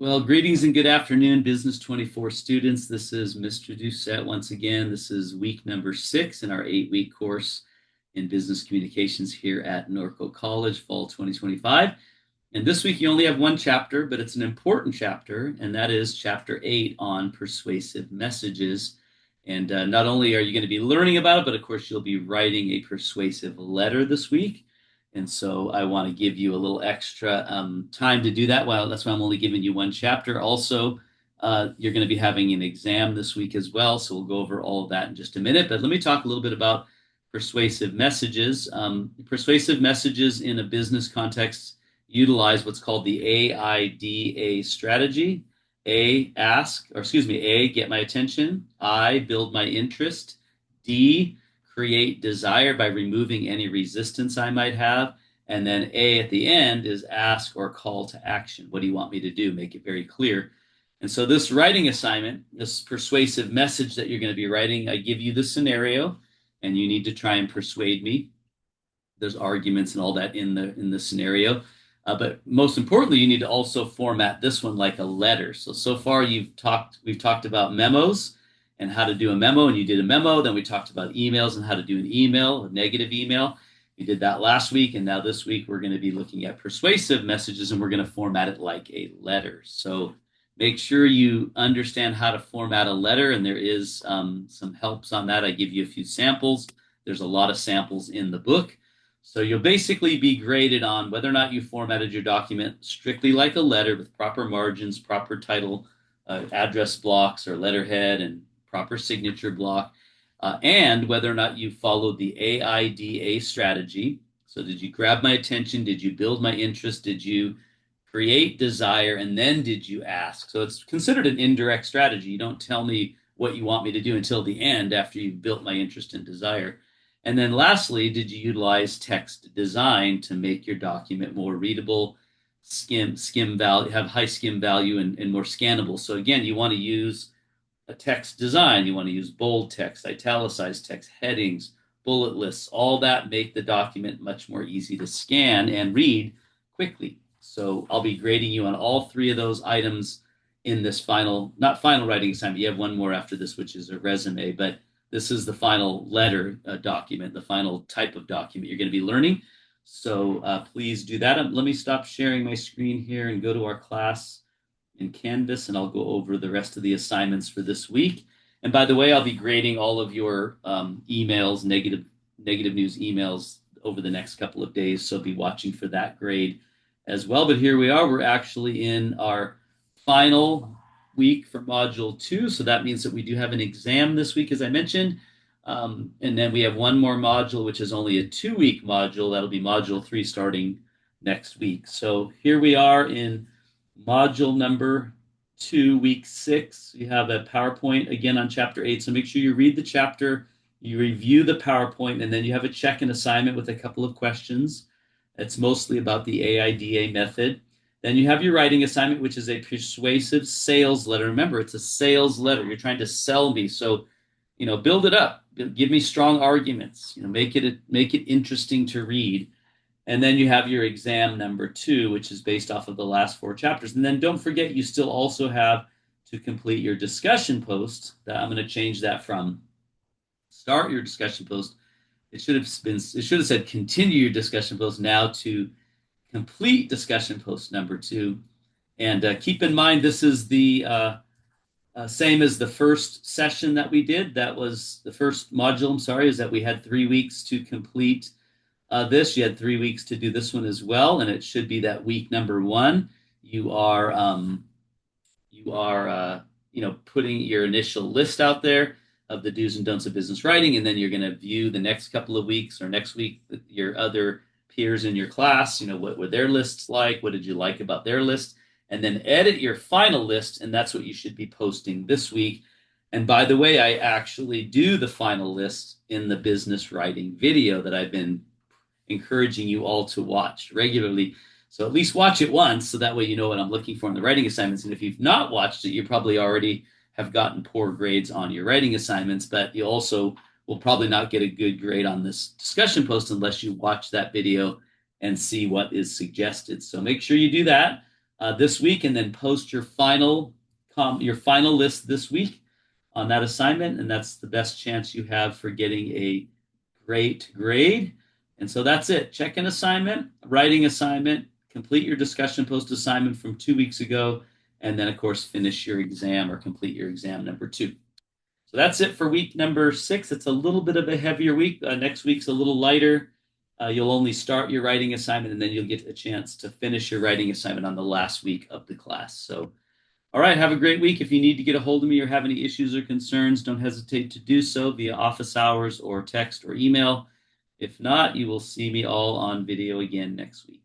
Well, greetings and good afternoon, BUS24 students. This is Mr.D once again. This is week number 6 in our 8-week course in business communications here at Norco College, fall 2025. And this week you only have one chapter, but it's an important chapter, and that is chapter 8 on persuasive messages. And not only are you going to be learning about it, but of course you'll be writing a persuasive letter this week. And so I want to give you a little extra time to do that. Well, that's why I'm only giving you one chapter. Also, you're going to be having an exam this week as well. So we'll go over all of that in just a minute. But let me talk a little bit about persuasive messages. Persuasive messages in a business context utilize what's called the AIDA strategy. A, ask, or excuse me, A, get my attention. I, build my interest. D, create desire by removing any resistance I might have. And then A at the end is ask or call to action. What do you want me to do? Make it very clear. And so this writing assignment, this persuasive message that you're going to be writing, I give you the scenario and you need to try and persuade me. There's arguments and all that in the scenario. But most importantly, you need to also format this one like a letter. So far we've talked about memos and how to do a memo, and you did a memo. Then we talked about emails and how to do an email, a negative email. We did that last week, and now this week we're going to be looking at persuasive messages, and we're going to format it like a letter. So make sure you understand how to format a letter, and there is some helps on that. I give you a few samples. There's a lot of samples in the book. So you'll basically be graded on whether or not you formatted your document strictly like a letter with proper margins, proper title, address blocks or letterhead, and proper signature block, and whether or not you followed the AIDA strategy. So did you grab my attention? Did you build my interest? Did you create desire? And then did you ask? So it's considered an indirect strategy. You don't tell me what you want me to do until the end after you've built my interest and desire. And then lastly, did you utilize text design to make your document more readable, skim value, have high skim value and more scannable? So again, you want to use a text design. You want to use bold text, italicized text, headings, bullet lists, all that make the document much more easy to scan and read quickly. So I'll be grading you on all 3 of those items in this not final writing assignment. You have one more after this, which is a resume, but this is the final letter document, the final type of document you're going to be learning. So please do that. Let me stop sharing my screen here and go to our class in Canvas, and I'll go over the rest of the assignments for this week. And by the way, I'll be grading all of your emails, negative news emails over the next couple of days. So be watching for that grade as well. But here we are. We're actually in our final week for module 2. So that means that we do have an exam this week, as I mentioned. And then we have one more module, which is only a 2-week module. That'll be module 3 starting next week. So here we are in module number 2, week 6. You have a PowerPoint again on chapter 8. So make sure you read the chapter, you review the PowerPoint, and then you have a check-in assignment with a couple of questions. It's mostly about the AIDA method. Then you have your writing assignment, which is a persuasive sales letter. Remember, it's a sales letter. You're trying to sell me. So, build it up. Give me strong arguments. Make it interesting to read. And then you have your exam number 2, which is based off of the last 4 chapters. And then don't forget, you still also have to complete your discussion post. I'm going to change that from start your discussion post. It should have said continue your discussion post now to complete discussion post number 2. And keep in mind, this is the same as the first session that we did. That was the first module, is that we had 3 weeks to complete this. You had 3 weeks to do this one as well, and it should be that week number 1. You are putting your initial list out there of the do's and don'ts of business writing, and then you're going to view the next couple of weeks or next week your other peers in your class. What were their lists like? What did you like about their list? And then edit your final list, and that's what you should be posting this week. And by the way, I actually do the final list in the business writing video that I've been encouraging you all to watch regularly. So at least watch it once, so that way you know what I'm looking for in the writing assignments. And if you've not watched it, you probably already have gotten poor grades on your writing assignments, but you also will probably not get a good grade on this discussion post unless you watch that video and see what is suggested. So make sure you do that. this week, and then post your final list this week on that assignment, and that's the best chance you have for getting a great grade. And so that's it. Check an assignment, writing assignment, complete your discussion post assignment from 2 weeks ago, and then, of course, finish your exam or complete your exam number 2. So that's it for week number 6. It's a little bit of a heavier week. Next week's a little lighter. You'll only start your writing assignment, and then you'll get a chance to finish your writing assignment on the last week of the class. So, all right, have a great week. If you need to get a hold of me or have any issues or concerns, don't hesitate to do so via office hours or text or email. If not, you will see me all on video again next week.